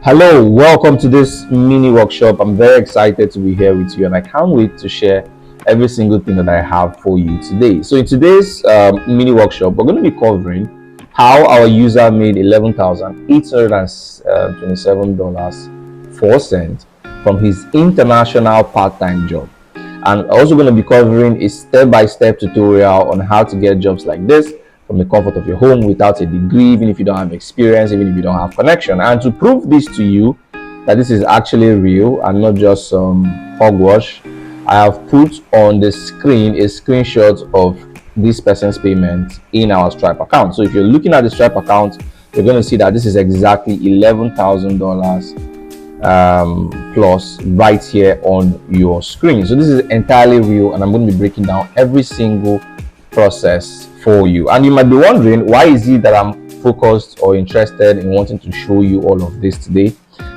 Hello, welcome to this mini workshop. I'm very excited to be here with you, and I can't wait to share every single thing that I have for you today. So, in today's mini workshop, we're going to be covering how our user made $11,827.04 from his international part-time job. And also going to be covering a step-by-step tutorial on how to get jobs like this from the comfort of your home without a degree, even if you don't have experience, even if you don't have connection. And to prove this to you that this is actually real and not just some hogwash, I have put on the screen a screenshot of this person's payment in our Stripe account. So if you're looking at the Stripe account, you're going to see that this is exactly $11,000 plus right here on your screen. So this is entirely real, and I'm going to be breaking down every single process for you. And you might be wondering, why is it that I'm focused or interested in wanting to show you all of this today?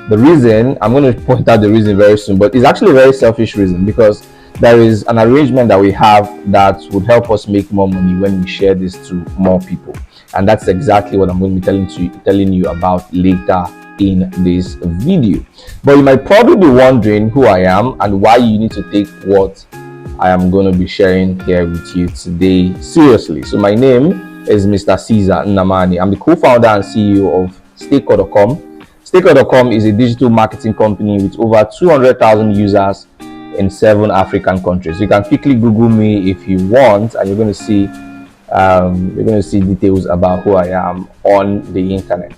The reason, I'm going to point out the reason very soon, but it's actually a very selfish reason, because there is an arrangement that we have that would help us make more money when we share this to more people. And that's exactly what I'm going to be telling you about later in this video. But you might probably be wondering who I am and why you need to take what I am going to be sharing here with you today seriously. So my name is Mr. Caesar Nnamani. I'm the co-founder and CEO of Staker.com. Staker.com is a digital marketing company with over 200,000 users in 7 African countries. You can quickly Google me if you want, and you're going to see details about who I am on the internet.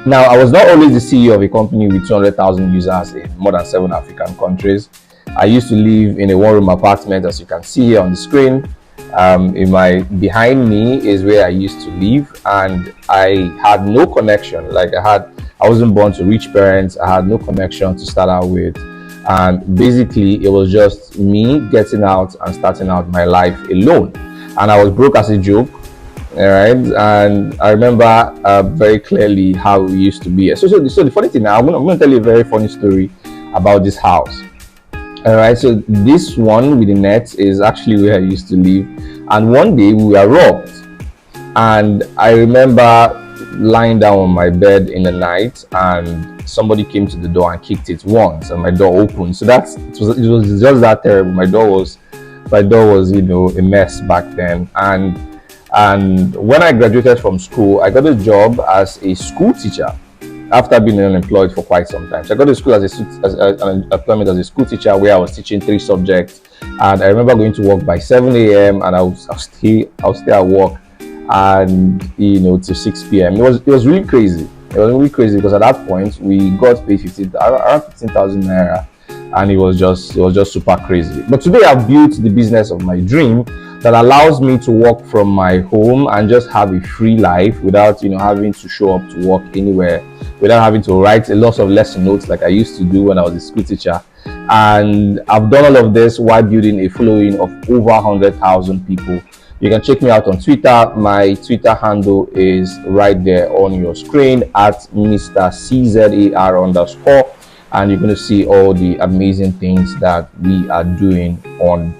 Now, I was not always the CEO of a company with 200,000 users in more than 7 African countries. I used to live in a one-room apartment, as you can see here on the screen. Behind me is where I used to live, and I had no connection. I wasn't born to rich parents. I had no connection to start out with, and basically it was just me getting out and starting out my life alone. And I was broke as a joke. All right, and I remember very clearly how it used to be. So the funny thing now, I'm going to tell you a very funny story about this house. All right, so this one with the net is actually where I used to live, and one day we were robbed, and I remember lying down on my bed in the night, and somebody came to the door and kicked it once, and my door opened. So it was just that terrible. My door was a mess back then. And when I graduated from school, I got a job as a school teacher after being unemployed for quite some time. So I got to school as an employment as a school teacher, where I was teaching 3 subjects. And I remember going to work by 7 a.m. and I'll stay at work and till 6 p.m. It was really crazy. It was really crazy because at that point we got paid around 15,000 naira, and it was just super crazy. But today I've built the business of my dream that allows me to work from my home and just have a free life without having to show up to work anywhere, without having to write a lot of lesson notes like I used to do when I was a school teacher. And I've done all of this while building a following of over 100,000 people. You can check me out on Twitter. My Twitter handle is right there on your screen at Mr. CZAR_, and you're going to see all the amazing things that we are doing on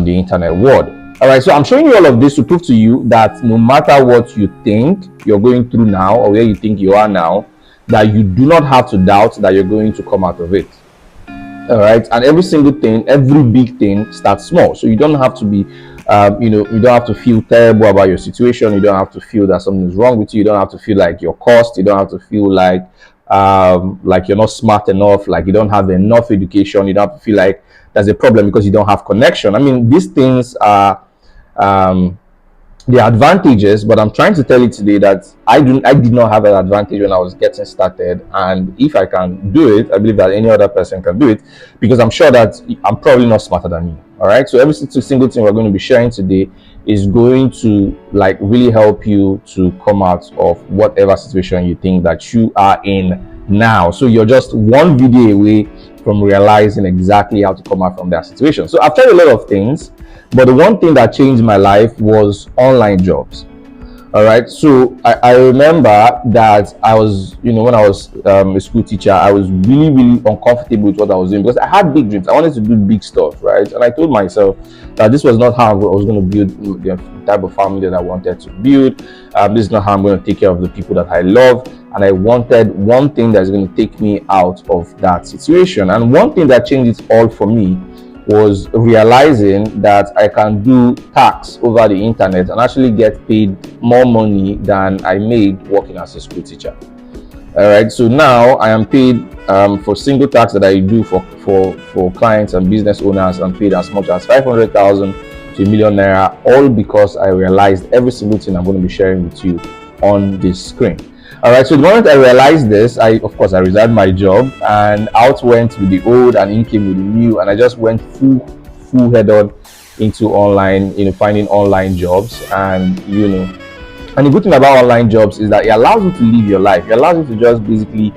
the internet world. All right, so I'm showing you all of this to prove to you that no matter what you think you're going through now, or where you think you are now, that you do not have to doubt that you're going to come out of it. All right, and every single thing, every big thing starts small. So you don't have to be you don't have to feel terrible about your situation. You don't have to feel that something is wrong with you. You don't have to feel like you're cursed. You don't have to feel like you're not smart enough, like you don't have enough education. You don't have to feel like there's a problem because you don't have connection. I mean, these things are the advantages, but I'm trying to tell you today that I did not have an advantage when I was getting started, and if I can do it, I believe that any other person can do it, because I'm sure that I'm probably not smarter than you. All right, so every single thing we're going to be sharing today is going to really help you to come out of whatever situation you think that you are in now. So you're just one video away from realizing exactly how to come out from that situation. So I've tried a lot of things, but the one thing that changed my life was online jobs. All right, so I remember that I was, when I was a school teacher, I was really uncomfortable with what I was doing, because I had big dreams. I wanted to do big stuff, right? And I told myself that this was not how I was going to build the type of family that I wanted to build. This is not how I'm going to take care of the people that I love. and I wanted one thing that's going to take me out of that situation. And one thing that changed it all for me was realizing that I can do tax over the internet and actually get paid more money than I made working as a school teacher. All right, so now I am paid for single tax that I do for clients and business owners. I'm paid as much as 500,000 to #1,000,000, all because I realized every single thing I'm going to be sharing with you on this screen. All right, so the moment I realized this, I resigned my job and out went with the old and in came with the new, and I just went full head on into online, finding online jobs. And and the good thing about online jobs is that it allows you to live your life. It allows you to just basically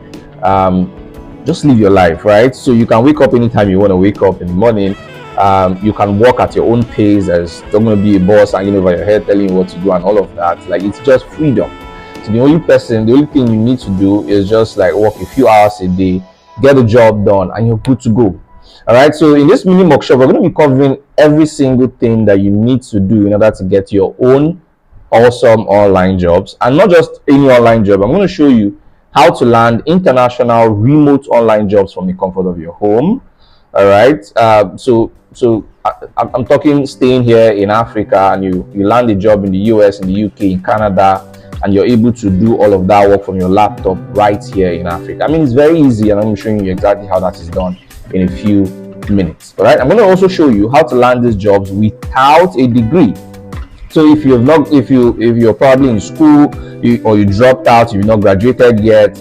just live your life, right? So you can wake up anytime you want to wake up in the morning. You can work at your own pace. There's not going to be a boss hanging over your head telling you what to do and all of that. Like, it's just freedom. So the only thing you need to do is just like work a few hours a day, get the job done, and you're good to go. All right. So in this mini workshop, we're going to be covering every single thing that you need to do in order to get your own awesome online jobs, and not just any online job. I'm going to show you how to land international remote online jobs from the comfort of your home. All right. So I'm talking staying here in Africa, and you land a job in the US, in the UK, in Canada, and you're able to do all of that work from your laptop right here in Africa. I mean, it's very easy, and I'm showing you exactly how that is done in a few minutes. All right. I'm going to also show you how to land these jobs without a degree. So if you're probably in school, or you dropped out, you've not graduated yet,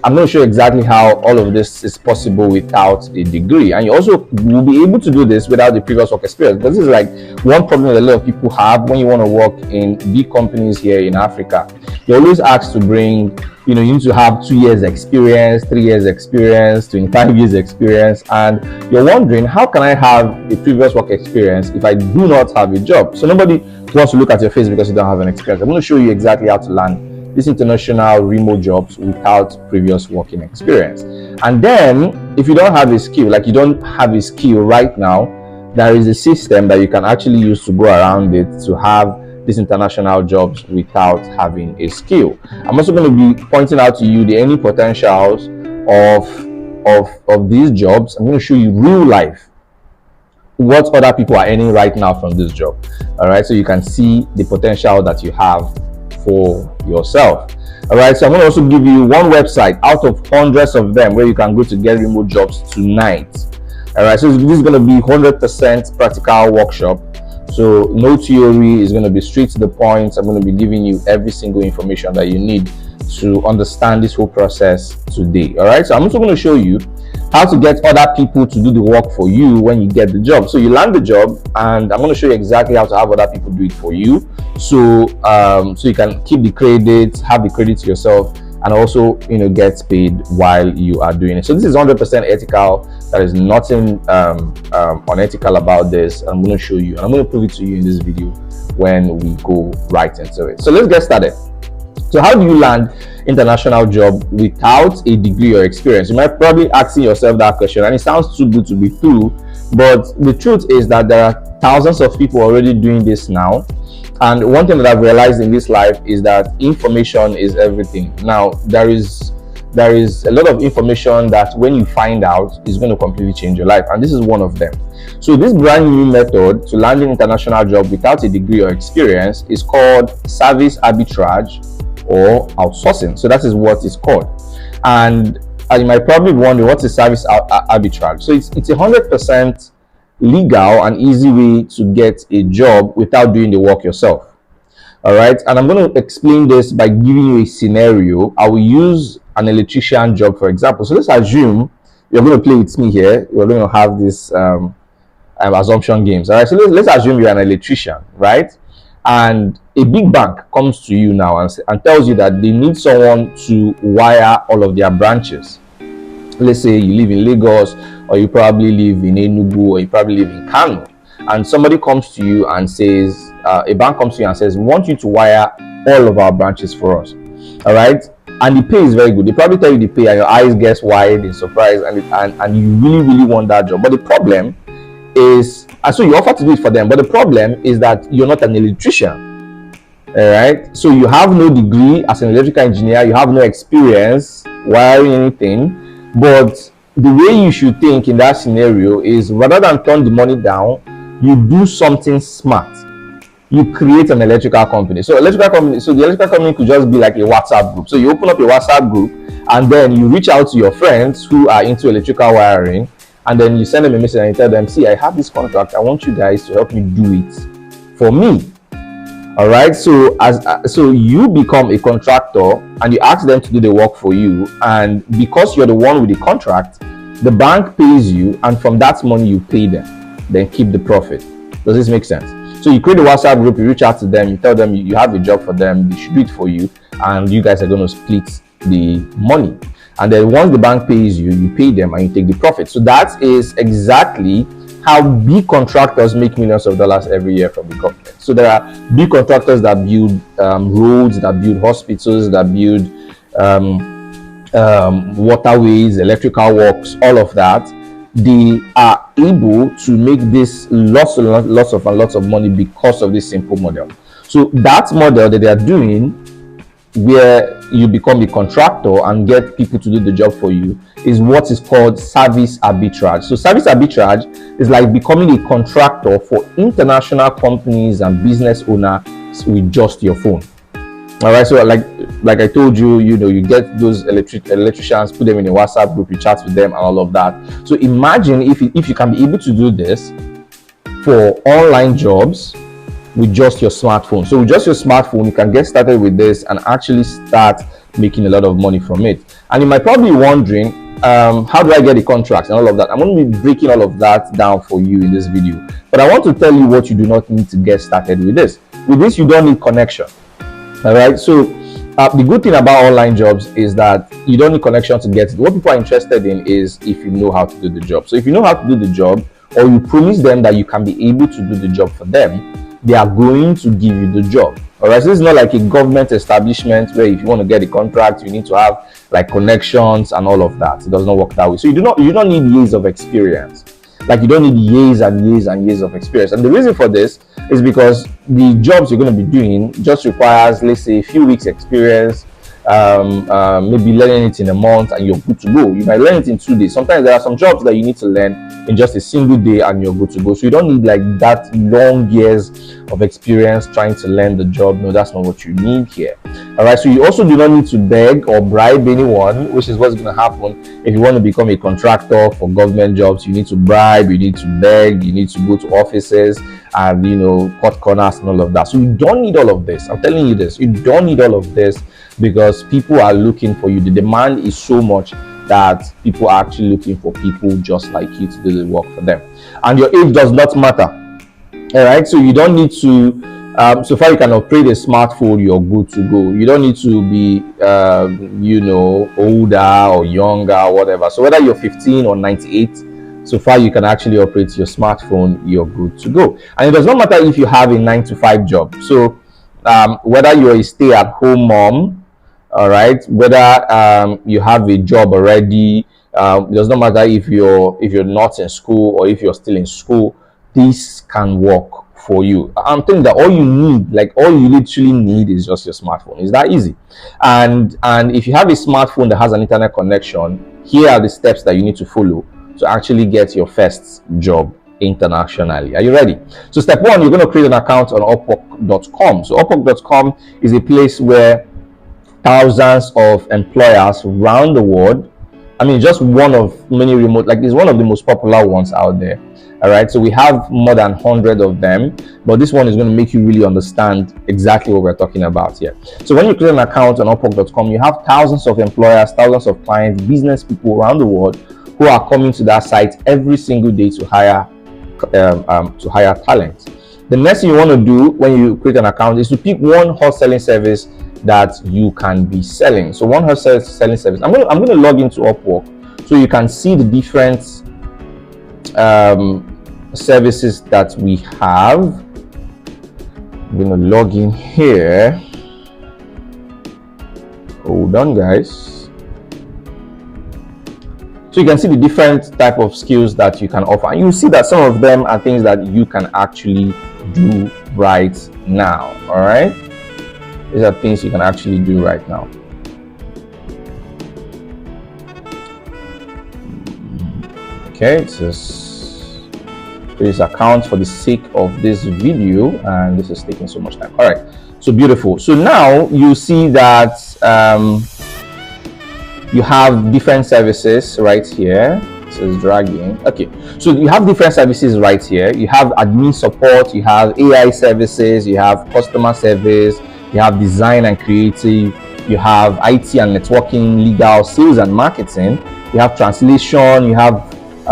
I'm going to show you exactly how all of this is possible without a degree. And you also will be able to do this without the previous work experience. Because this is like one problem that a lot of people have when you want to work in big companies here in Africa. You're always asked to bring, you need to have 2 years experience, 3 years experience, 25 years experience. And you're wondering, how can I have a previous work experience if I do not have a job? So nobody wants to look at your face because you don't have an experience. I'm going to show you exactly how to land these international remote jobs without previous working experience. And then if you don't have a skill, like you don't have a skill right now, there is a system that you can actually use to go around it to have these international jobs without having a skill. I'm also going to be pointing out to you the earning potentials of these jobs. I'm going to show you real life what other people are earning right now from this job. All right, so you can see the potential that you have for yourself. All right, so I'm going to also give you one website out of hundreds of them where you can go to get remote jobs tonight. All right, so this is going to be 100% practical workshop. So no theory, is going to be straight to the point. I'm going to be giving you every single information that you need to understand this whole process today. All right, so I'm also going to show you how to get other people to do the work for you when you get the job. So you land the job, and I'm going to show you exactly how to have other people do it for you. So so you can keep the credit, have the credit to yourself, and also get paid while you are doing it. So this is 100% ethical. There is nothing unethical about this. I'm going to show you, and I'm going to prove it to you in this video when we go right into it. So let's get started. So how do you land international job without a degree or experience? You might probably asking yourself that question, and it sounds too good to be true, but the truth is that there are thousands of people already doing this now. And one thing that I've realized in this life is that information is everything. Now, there is a lot of information that when you find out is going to completely change your life, and this is one of them. So this brand new method to land an international job without a degree or experience is called service arbitrage or outsourcing. So that is what it's called. And you might probably wonder, what is service arbitrage? So it's 100% legal and easy way to get a job without doing the work yourself. All right, and I'm going to explain this by giving you a scenario. I will use an electrician job, for example. So let's assume you're going to play with me here. We're going to have this assumption games. All right, so let's assume you're an electrician, right? And a big bank comes to you now and tells you that they need someone to wire all of their branches. Let's say you live in Lagos, or you probably live in Enugu, or you probably live in Kano, and somebody comes to you and says, a bank comes to you and says, we want you to wire all of our branches for us. All right, and the pay is very good. They probably tell you the pay, and your eyes get wide in surprise, and you really want that job. But the problem is, and so you offer to do it for them, but the problem is that you're not an electrician. All right, so you have no degree as an electrical engineer, you have no experience wiring anything, but the way you should think in that scenario is, rather than turn the money down, you do something smart. You create an electrical company. So the electrical company could just be like a WhatsApp group. So you open up a WhatsApp group, and then you reach out to your friends who are into electrical wiring, and then you send them a message and you tell them, see, I have this contract, I want you guys to help me do it for me. All right, so so you become a contractor and you ask them to do the work for you, and because you're the one with the contract, the bank pays you, and from that money you pay them, then keep the profit. Does this make sense? So you create a WhatsApp group, you reach out to them, you tell them you have a job for them, they should do it for you, and you guys are going to split the money. And then once the bank pays you, you pay them and you take the profit. So that is exactly how big contractors make millions of dollars every year from the government. So there are big contractors that build roads, that build hospitals, that build waterways, electrical works, all of that. They are able to make this lots of money because of this simple model. So that model that they are doing, where you become a contractor and get people to do the job for you, is what is called service arbitrage. So service arbitrage is like becoming a contractor for international companies and business owners with just your phone. All right, so like I told you, you get those electricians, put them in a WhatsApp group, you chat with them and all of that. So imagine if you can be able to do this for online jobs with just your smartphone. So with just your smartphone, you can get started with this and actually start making a lot of money from it. And you might probably be wondering, how do I get the contracts and all of that? I'm going to be breaking all of that down for you in this video. But I want to tell you what you do not need to get started with this. With this, you don't need connection. All right. So the good thing about online jobs is that you don't need connection to get it. What people are interested in is if you know how to do the job. So if you know how to do the job, or you promise them that you can be able to do the job for them, they are going to give you the job. All right. So this is not like a government establishment where if you want to get a contract, you need to have like connections and all of that. It does not work that way. So you don't need years of experience. Like you don't need years and years and years of experience. And the reason for this is because the jobs you're going to be doing just requires, let's say, a few weeks experience, maybe learning it in a month and you're good to go. You might learn it in 2 days. Sometimes there are some jobs that you need to learn in just a single day and you're good to go. So you don't need like that long years of experience trying to learn the job. No, that's not what you need here. All right. So you also do not need to beg or bribe anyone, which is what's going to happen if you want to become a contractor for government jobs. You need to bribe, you need to beg, you need to go to offices and cut corners and all of that. So you don't need all of this. I'm telling you this. You don't need all of this because people are looking for you. The demand is so much that people are actually looking for people just like you to do the work for them. And your age does not matter. All right. So you don't need to. So far you can operate a smartphone, you're good to go. You don't need to be, older or younger or whatever. So whether you're 15 or 98. So far, you can actually operate your smartphone, you're good to go. And it does not matter if you have a 9-to-5 job. So whether you're a stay-at-home mom, all right, whether you have a job already, it does not matter if you're not in school or if you're still in school, this can work for you. I'm telling you that all you literally need is just your smartphone. It's that easy. And if you have a smartphone that has an internet connection, here are the steps that you need to follow to actually get your first job internationally. Are you ready? So step one, you're going to create an account on Upwork.com. So Upwork.com is a place where thousands of employers around the world, just one of many remote, it's one of the most popular ones out there. All right. So we have more than 100 of them, but this one is going to make you really understand exactly what we're talking about here. So when you create an account on Upwork.com, you have thousands of employers, thousands of clients, business people around the world who are coming to that site every single day to hire talent. The next thing you want to do when you create an account is to pick one hot selling service that you can be selling. So one hot selling service. I'm going to log into Upwork so you can see the different services that we have. I'm going to log in here. Hold on, guys. So you can see the different type of skills that you can offer, and you see that some of them are things that you can actually do right now. All right. These are things you can actually do right now. Okay, this account for the sake of this video, and this is taking so much time. All right, so beautiful. So now you see that you have different services right here. This is dragging. Okay, so you have different services right here. You have admin support, you have AI services, you have customer service, you have design and creative, you have IT and networking, legal, sales and marketing, you have translation, you have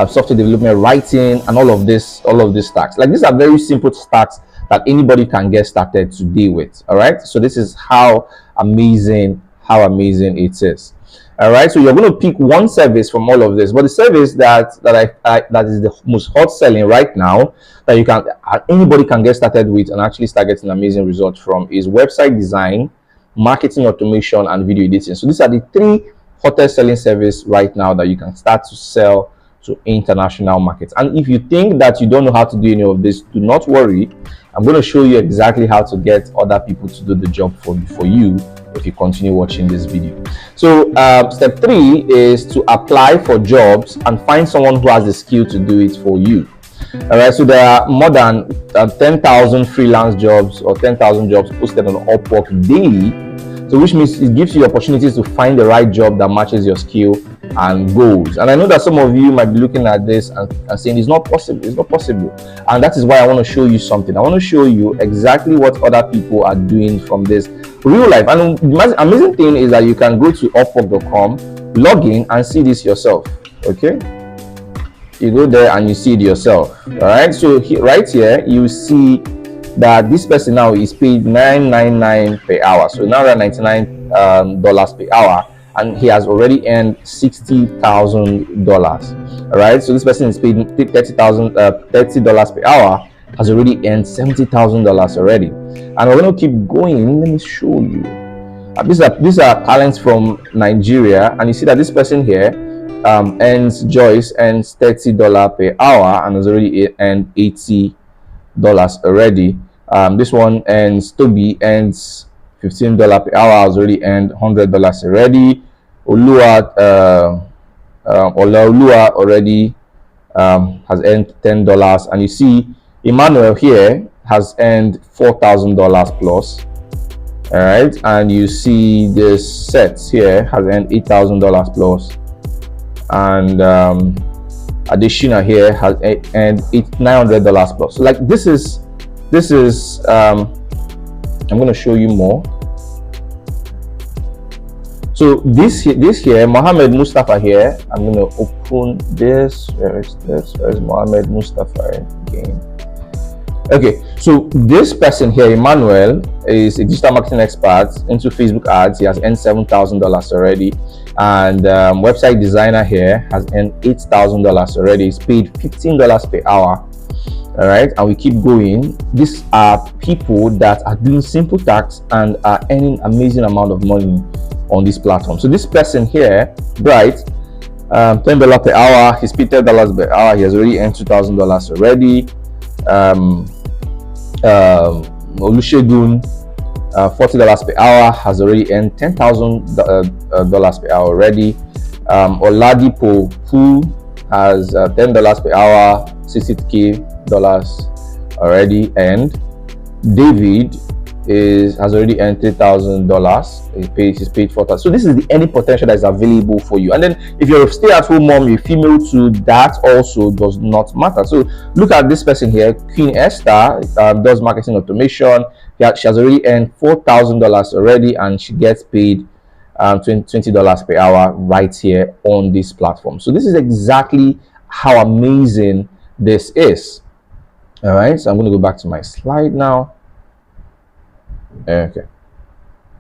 software development, writing, and all of this stacks. Like, these are very simple stacks that anybody can get started today with. All right, so this is how amazing it is. All right, so you're going to pick one service from all of this, but the service that is the most hot selling right now, that anybody can get started with and actually start getting amazing results from, is website design, marketing automation, and video editing. So these are the three hottest selling services right now that you can start to sell to international markets. And if you think that you don't know how to do any of this, do not worry. I'm going to show you exactly how to get other people to do the job for you if you continue watching this video. So step 3 is to apply for jobs and find someone who has the skill to do it for you. All right, so there are more than 10,000 freelance jobs or 10,000 jobs posted on Upwork daily. So which means it gives you opportunities to find the right job that matches your skill and goals. And I know that some of you might be looking at this and saying it's not possible, and that is why I want to show you something. I want to show you exactly what other people are doing from this real life. And the amazing thing is that you can go to upwork.com, log in, and see this yourself. Okay, you go there and you see it yourself. All right, so right here you see that this person now is paid $9.99 per hour, so now around $99 per hour, and he has already earned $60,000. All right, so this person is paid $30 per hour, has already earned $70,000 already. And we're going to keep going. Let me show you. These are talents from Nigeria, and you see that this person here Joyce earns $30 per hour and has already earned $80 already. This one Toby earns $15 per hour, has already earned $100 already. Olua already has earned $10, and you see Emmanuel here has earned $4,000 plus. All right, and you see this Sets here has earned $8,000 plus, and Adeshina here has earned $900 plus. So like this is I'm going to show you more. So this here, Mohammed Mustafa here, I'm going to open this. Where is Mohammed Mustafa again? Okay, so this person here, Emmanuel, is a digital marketing expert into Facebook ads. He has earned $7,000 already, and website designer here has earned $8,000 already. He's paid $15 per hour. All right, and we keep going. These are people that are doing simple tasks and are earning amazing amount of money on this platform. So this person here, Bright, $10 per hour. He's paid $10 per hour. He has already earned $2,000 already. Olusegun, $40 per hour, has already earned $10,000 per hour already. Oladipo Pu has $10 per hour, $60K already, and David has already earned $3,000. He's paid $4,000. So this is the earning potential that is available for you. And then if you're a stay-at-home mom, you're female too, that also does not matter. So look at this person here, Queen Esther, does marketing automation. She has already earned $4,000 already, and she gets paid $20 per hour right here on this platform. So this is exactly how amazing this is. All right, so I'm going to go back to my slide now. Okay.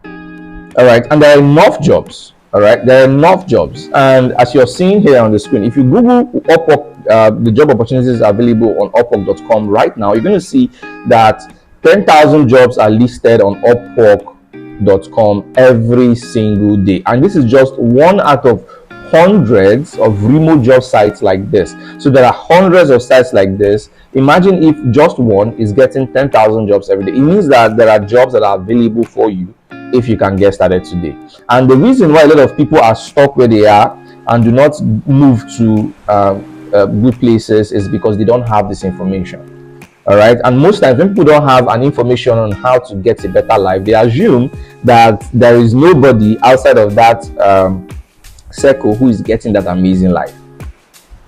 All right, and there are enough jobs. All right, there are enough jobs, and as you're seeing here on the screen, if you Google Upwork, the job opportunities available on Upwork.com right now, you're going to see that 10,000 jobs are listed on Upwork.com every single day, and this is just one out of hundreds of remote job sites like this. So there are hundreds of sites like this. Imagine if just one is getting 10,000 jobs every day. It means that there are jobs that are available for you if you can get started today. And the reason why a lot of people are stuck where they are and do not move to good places is because they don't have this information. All right, and most times when people don't have an information on how to get a better life, they assume that there is nobody outside of that circle who is getting that amazing life.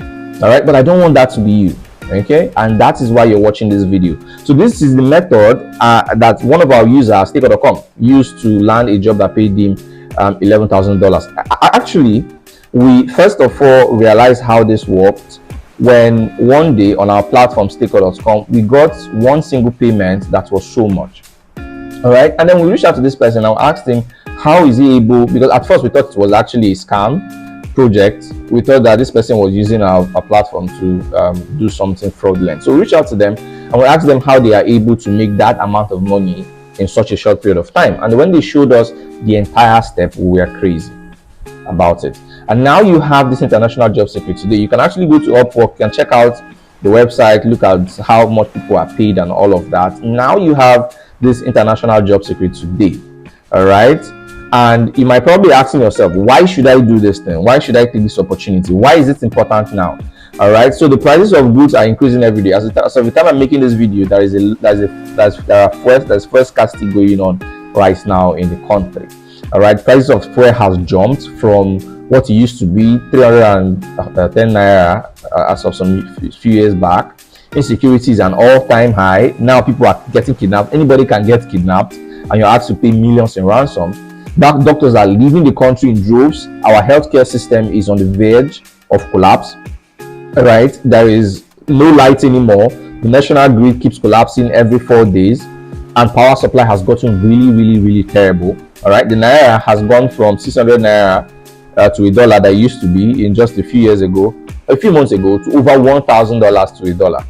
All right, but I don't want that to be you. Okay, and that is why you're watching this video. So this is the method that one of our users, Staker.com, used to land a job that paid him $11,000. Actually, we first of all realized how this worked when one day on our platform Staker.com we got one single payment that was so much. All right, and then we reached out to this person and asked him how is he able, because at first we thought it was actually a scam project. We thought that this person was using our platform to do something fraudulent. So we reached out to them and we asked them how they are able to make that amount of money in such a short period of time. And when they showed us the entire step, we were crazy about it. And now you have this international job secret today. You can actually go to Upwork, you can check out the website, look at how much people are paid and all of that. Now you have this international job secret today. All right, and you might probably be asking yourself, why should I do this thing? Why should I take this opportunity? Why is it important now? All right, so the prices of goods are increasing every day. As of the time I'm making this video, there's fuel scarcity going on right now in the country. All right, prices of fuel has jumped from what it used to be 310 naira as of some few years back. Insecurity is an all-time high. Now people are getting kidnapped. Anybody can get kidnapped, and you're asked to pay millions in ransom. Doctors are leaving the country in droves. Our healthcare system is on the verge of collapse. All right, there is no light anymore. The national grid keeps collapsing every 4 days, and power supply has gotten really terrible. All right, the naira has gone from 600 naira to $1 that used to be in just a few months ago, to over $1,000 to $1.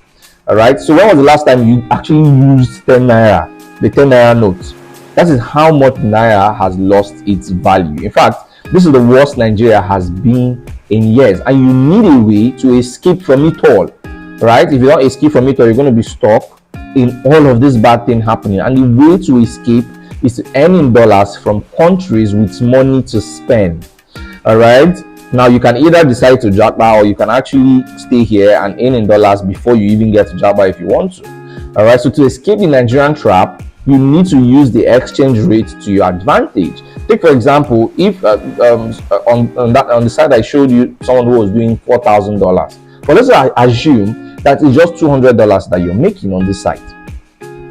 All right, so when was the last time you actually used 10 naira, the 10 naira note? That is how much naira has lost its value. In fact, this is the worst Nigeria has been in years, and you need a way to escape from it all. Right, if you don't escape from it all, you're going to be stuck in all of this bad thing happening. And the way to escape is to earn in dollars from countries with money to spend. All right, now you can either decide to japa, or you can actually stay here and earn in dollars before you even get to japa if you want to. All right, so to escape the Nigerian trap, you need to use the exchange rate to your advantage. Take for example, if on the side I showed you someone who was doing $4,000, but let's assume that it's just $200 that you're making on this site.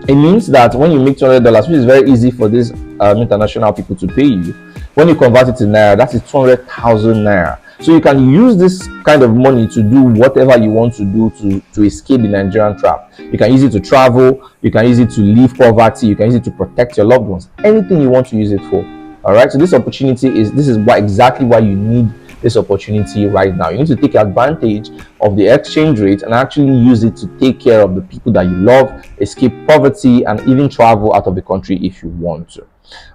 It means that when you make $200, which is very easy for these international people to pay you, when you convert it to naira, that is 200,000 naira. So you can use this kind of money to do whatever you want to do to escape the Nigerian trap. You can use it to travel, you can use it to leave poverty, you can use it to protect your loved ones, anything you want to use it for. All right, so this opportunity is exactly why you need this opportunity right now. You need to take advantage of the exchange rate and actually use it to take care of the people that you love, escape poverty, and even travel out of the country if you want to.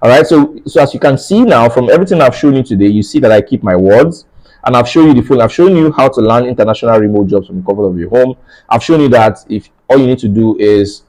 All right, so as you can see now from everything I've shown you today, you see that I keep my words, and I've shown you the full. I've shown you how to land international remote jobs from the comfort of your home. I've shown you that if all you need to do is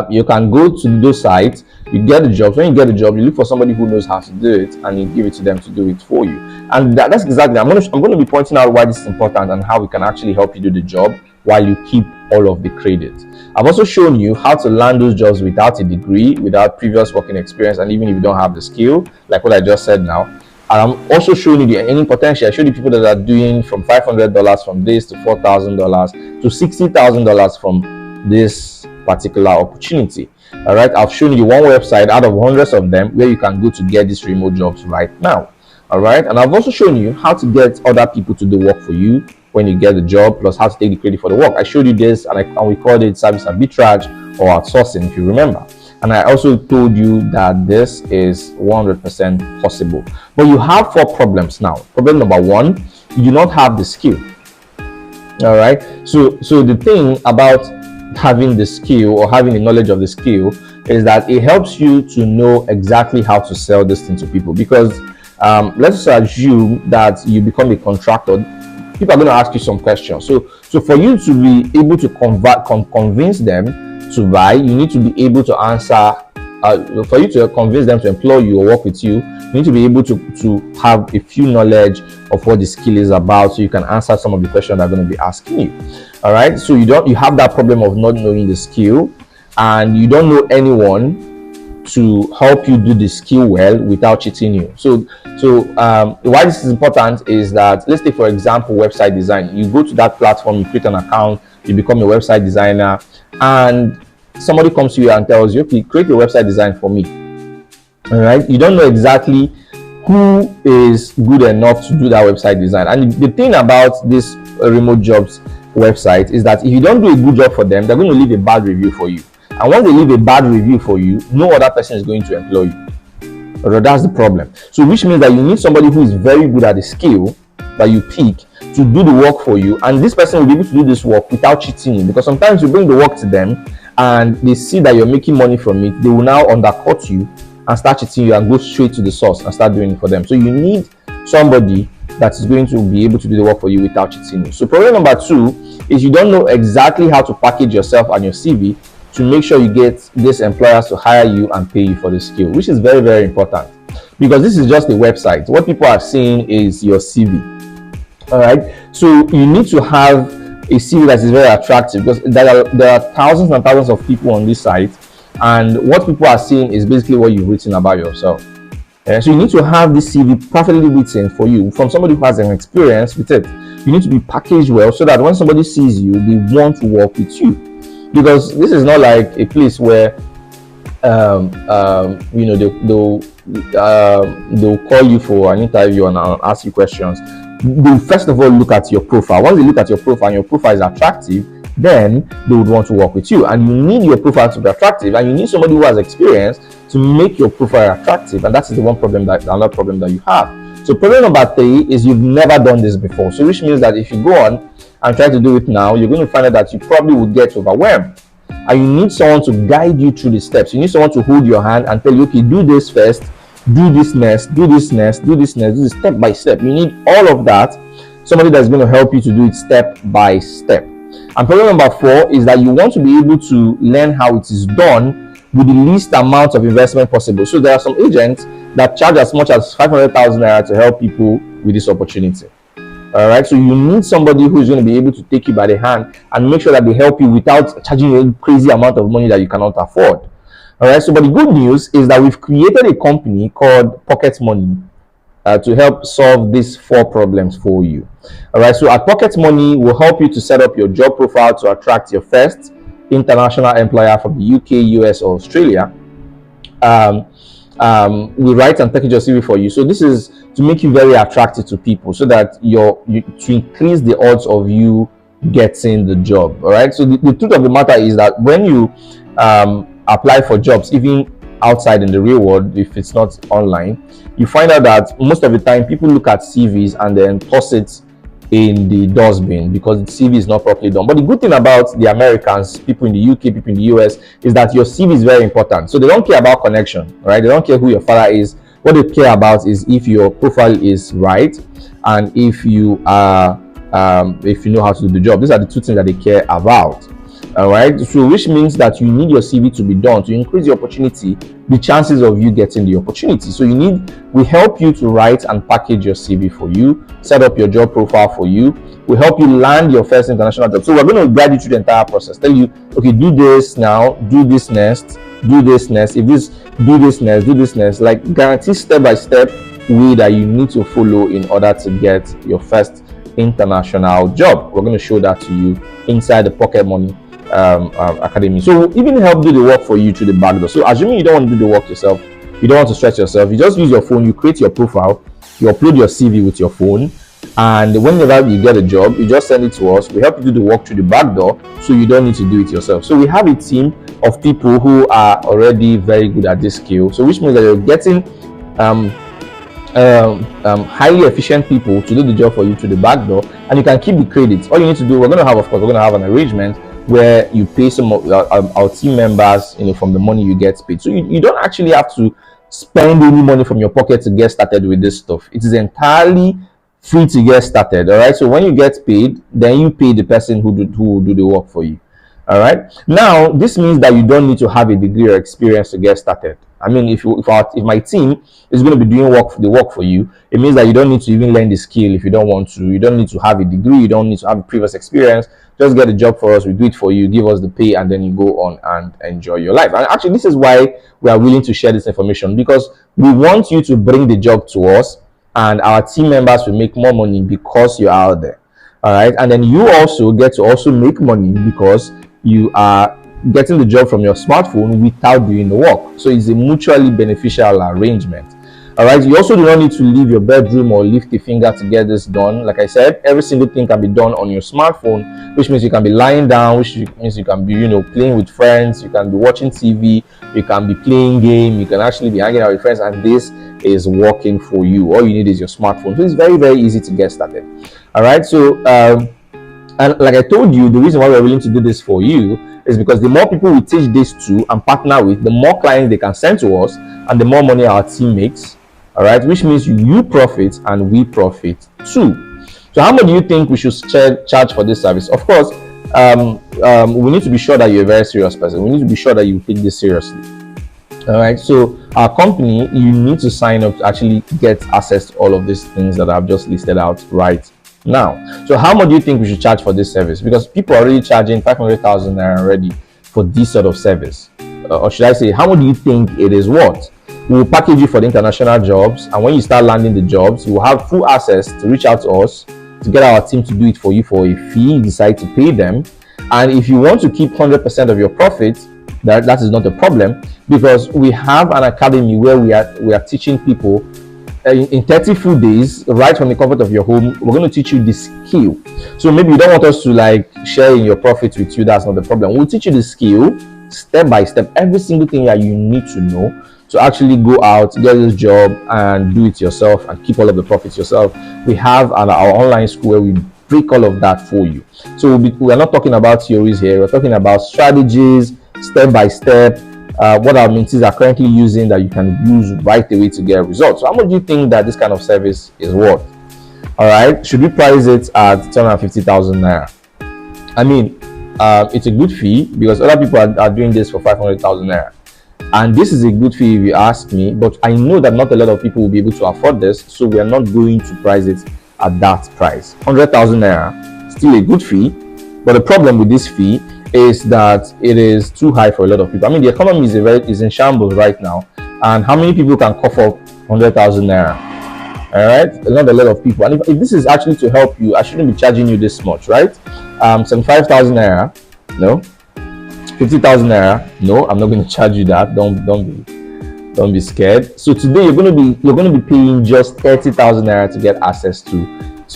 you can go to those sites, you get the job. When you get the job, you look for somebody who knows how to do it, and you give it to them to do it for you. And that's exactly, I'm going to be pointing out why this is important and how we can actually help you do the job while you keep all of the credit. I've also shown you how to land those jobs without a degree, without previous working experience, and even if you don't have the skill, like what I just said now. And I'm also showing you the earning potential. I showed you people that are doing from $500 from this to $4,000 to $60,000 from this particular opportunity. All right, I've shown you one website out of hundreds of them where you can go to get these remote jobs right now. All right, and I've also shown you how to get other people to do work for you when you get the job, plus how to take the credit for the work. I showed you this, and we called it service arbitrage or outsourcing, if you remember. And I also told you that this is 100% possible. But you have 4 problems now. Problem number 1, you do not have the skill. All right, so the thing about having the skill or having the knowledge of the skill is that it helps you to know exactly how to sell this thing to people. Because let's assume that you become a contractor, people are going to ask you some questions. So for you to be able to convince them to buy, you need to be able to answer for you to convince them to employ you or work with you, you need to be able to have a few knowledge of what the skill is about, so you can answer some of the questions they're going to be asking you. All right, so you have that problem of not knowing the skill, and you don't know anyone to help you do the skill well without cheating you. So why this is important is that, let's take for example website design. You go to that platform, you create an account, you become a website designer, and somebody comes to you and tells you, okay, create a website design for me. All right, you don't know exactly who is good enough to do that website design. And the thing about this remote jobs website is that if you don't do a good job for them, they're going to leave a bad review for you. And once they leave a bad review for you, no other person is going to employ you. But that's the problem. So which means that you need somebody who is very good at the skill that you pick to do the work for you, and this person will be able to do this work without cheating you. Because sometimes you bring the work to them and they see that you're making money from it, they will now undercut you and start cheating you and go straight to the source and start doing it for them. So you need somebody that is going to be able to do the work for you without cheating you. So problem number 2 is you don't know exactly how to package yourself and your CV to make sure you get these employers to hire you and pay you for the skill, which is very, very important, because this is just a website. What people are seeing is your CV. All right, so you need to have a CV that is very attractive, because there are thousands and thousands of people on this site, and what people are seeing is basically what you've written about yourself. So you need to have this CV perfectly written for you from somebody who has an experience with it. You need to be packaged well so that when somebody sees you, they want to work with you. Because this is not like a place where they'll call you for an interview and ask you questions. They first of all look at your profile. Once they look at your profile and your profile is attractive, then they would want to work with you. And you need your profile to be attractive, and you need somebody who has experience to make your profile attractive. And that's the another problem that you have. So problem number 3 is you've never done this before. So which means that if you go on and try to do it now, you're going to find out that you probably would get overwhelmed. And you need someone to guide you through the steps. You need someone to hold your hand and tell you, okay, do this first, do this next, do this next, do this next, do this step by step. You need all of that. Somebody that's going to help you to do it step by step. And problem number 4 is that you want to be able to learn how it is done with the least amount of investment possible. So there are some agents that charge as much as 500,000 naira to help people with this opportunity. All right, so you need somebody who is going to be able to take you by the hand and make sure that they help you without charging you a crazy amount of money that you cannot afford. All right, so but the good news is that we've created a company called Pocket Money to help solve these 4 problems for you. All right, so at Pocket Money, we'll help you to set up your job profile to attract your first international employer from the UK, US, or Australia. We write and package your CV for you. So this is to make you very attractive to people, so that to increase the odds of you getting the job. All right, so the truth of the matter is that when you apply for jobs, even outside in the real world, if it's not online, you find out that most of the time people look at CVs and then toss it in the dustbin because the CV is not properly done. But the good thing about the Americans, people in the UK, people in the US, is that your CV is very important. So they don't care about connection, right? They don't care who your father is. What they care about is if your profile is right and if you are if you know how to do the job. These are the 2 things that they care about. All right, so which means that you need your CV to be done to increase the opportunity, the chances of you getting the opportunity. So we help you to write and package your CV for you, set up your job profile for you. We help you land your first international job. So we're going to guide you through the entire process, tell you, okay, do this now, do this next, do this next. If this, do this next, do this next. Like guarantee step by step way that you need to follow in order to get your first international job. We're going to show that to you inside the Pocket Money Academy. So we'll even help do the work for you through the back door. So assuming you don't want to do the work yourself, you don't want to stretch yourself, you just use your phone, you create your profile, you upload your CV with your phone, and whenever you get a job, you just send it to us. We help you do the work through the back door, so you don't need to do it yourself. So we have a team of people who are already very good at this skill, so which means that you're getting highly efficient people to do the job for you through the back door, and you can keep the credits. All you need to do, we're going to have an arrangement where you pay some of our team members, from the money you get paid. So you don't actually have to spend any money from your pocket to get started with this stuff. It is entirely free to get started. All right, so when you get paid, then you pay the person who will do the work for you. All right. Now, this means that you don't need to have a degree or experience to get started. I mean, if my team is going to be doing the work for you, it means that you don't need to even learn the skill if you don't want to. You don't need to have a degree. You don't need to have a previous experience. Just get a job for us. We do it for you. Give us the pay, and then you go on and enjoy your life. And actually, this is why we are willing to share this information, because we want you to bring the job to us, and our team members will make more money because you're out there. All right. And then you also get to also make money because you are getting the job from your smartphone without doing the work. So it's a mutually beneficial arrangement. All right. You also do not need to leave your bedroom or lift a finger to get this done. Like I said, every single thing can be done on your smartphone, which means you can be lying down, which means you can be, playing with friends, you can be watching TV, you can be playing game, you can actually be hanging out with friends, and this is working for you. All you need is your smartphone. So it's very, very easy to get started. All right. So and like I told you, the reason why we're willing to do this for you is because the more people we teach this to and partner with, the more clients they can send to us, and the more money our team makes. All right, which means you profit and we profit too. So how much do you think we should charge for this service? Of course, we need to be sure that you're a very serious person. We need to be sure that you take this seriously. All right, so our company, you need to sign up to actually get access to all of these things that I've just listed out right now. So how much do you think we should charge for this service? Because people are already charging 500,000 naira already for this sort of service. Or should I say, how much do you think it is worth? We will package you for the international jobs, and when you start landing the jobs, you will have full access to reach out to us to get our team to do it for you for a fee. You decide to pay them, and if you want to keep 100% of your profit, that is not a problem, because we have an academy where we are teaching people in 30 full days, right from the comfort of your home. We're going to teach you the skill. So maybe you don't want us to like share in your profits with you. That's not the problem. We'll teach you the skill step by step, every single thing that you need to know to actually go out, get this job, and do it yourself and keep all of the profits yourself. We have our online school where we break all of that for you. So we are not talking about theories here. We're talking about strategies, step by step, what our mentees are currently using that you can use right away to get results. So how much do you think that this kind of service is worth? All right, should we price it at 250,000 naira? I mean, it's a good fee because other people are doing this for 500,000 naira. And this is a good fee if you ask me, but I know that not a lot of people will be able to afford this, so we are not going to price it at that price. 100,000 naira, still a good fee, but the problem with this fee is that it is too high for a lot of people. I mean, the economy is in shambles right now, and how many people can cough up 100,000 naira? All right, not a lot of people. And if this is actually to help you, I shouldn't be charging you this much, right? 75,000 naira, no. 50,000 naira, no, I'm not going to charge you that. Don't be scared. So today you're going to be paying just 30,000 naira to get access to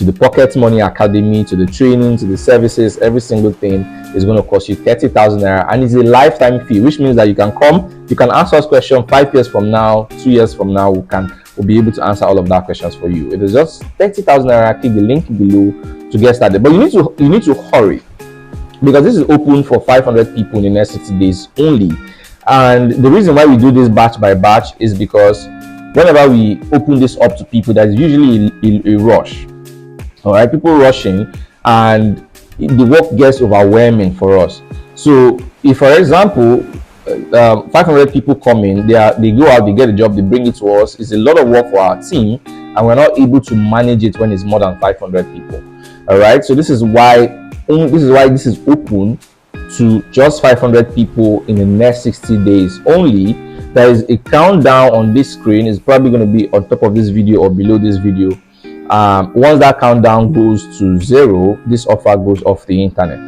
the Pocket Money Academy, to the training, to the services. Every single thing is going to cost you 30,000 naira, and it's a lifetime fee, which means that you can come, you can ask us questions 5 years from now, 2 years from now. We'll be able to answer all of that questions for you. It is just 30,000 naira. Click the link below to get started, but you need to hurry, because this is open for 500 people in the next 60 days only. And the reason why we do this batch by batch is because whenever we open this up to people, there's usually a rush. All right, people rushing, and the work gets overwhelming for us. So if, for example, 500 people come in, they go out, they get a job, they bring it to us. It's a lot of work for our team, and we're not able to manage it when it's more than 500 people. All right, so this is why this is open to just 500 people in the next 60 days only. There is a countdown on this screen. It's probably going to be on top of this video or below this video. Once that countdown goes to 0, this offer goes off the internet.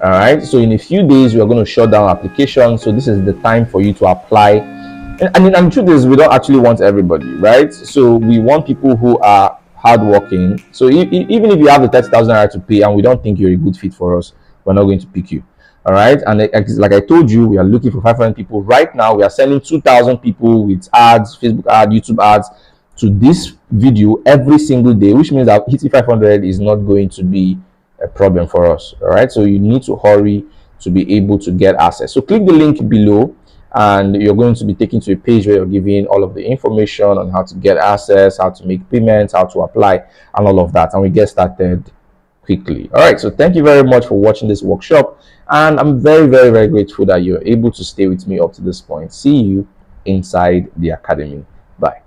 All right, so in a few days we are going to shut down applications. So this is the time for you to apply. And the truth is, we don't actually want everybody, right? So we want people who are hardworking. So even if you have the 30,000 naira to pay and we don't think you're a good fit for us, we're not going to pick you. All right, and like I told you, we are looking for 500 people right now. We are sending 2,000 people with ads, Facebook ads, YouTube ads to this video every single day, which means that hitting 500 is not going to be a problem for us. All right, so you need to hurry to be able to get access. So click the link below, and you're going to be taken to a page where you're giving all of the information on how to get access, how to make payments, how to apply, and all of that. And we get started quickly. All right, so thank you very much for watching this workshop, and I'm very, very, very grateful that you're able to stay with me up to this point. See you inside the academy. Bye.